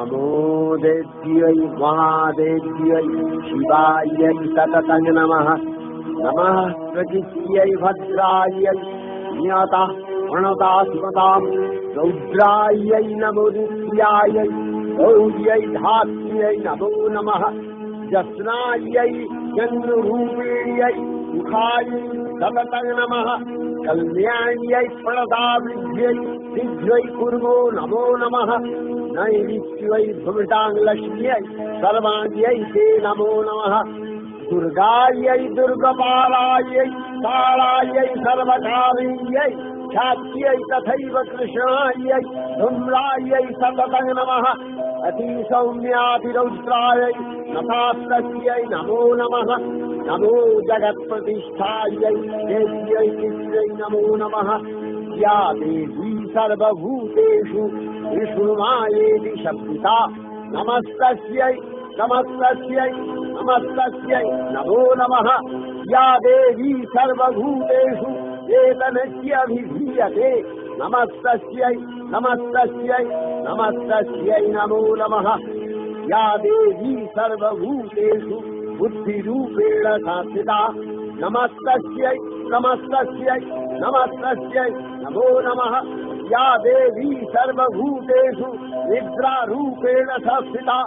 नमो देव्यै महादेव्यै शिवायै सततं नमः। नमः प्रकृत्यै भद्रायै नियता प्रणता स्मतां रौद्रायै नमो नित्यायै गौर्यै धात्र्यै नमो नमः। जस्नायै चन्द्ररूपिण्यै मुखायै सततं नमः। कल्याण्यै प्रणतावृद्ध्यै शीघ्रै कुर्मो नमो नमः। नैऋत्यै भुमिताङ्गलक्ष्म्यै सर्वाङ्ग्यै ते नमो नमः। दुर्गायै दुर्गपालायै कालायै सर्वकारिण्यै ख्यात्यै तथैव कृष्णायै धूम्रायै सततं नमः। अतिसौम्यातिरौद्रायै नतास्तस्यै नमो नमः। नमो जगत्प्रतिष्ठायै देव्यै नित्यै नमो नमः। या देवी सर्वभूतेषु विष्णुमायेति शब्दिता नमस्तस्यै नमस्तस्यै नमस्तस्यै नमो नमः। या देवी सर्वभूतेषु चेतनस्याभिधीयते नमस्तस्यै नमस्तस्यै नमस्तस्यै नमो नमः। या देवी सर्वभूतेषु बुद्धिरूपेण संस्थिता नमस्तस्यै नमस्तस्यै नमस्तस्यै नमो नमः। या देवी सर्वभूतेषु निद्रारूपेण संस्थिता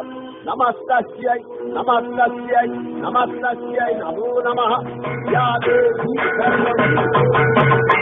नमस्तस्यै नमस्तस्यै नमस्तस्यै नमो नमः। या देवी सर्वभूतेषु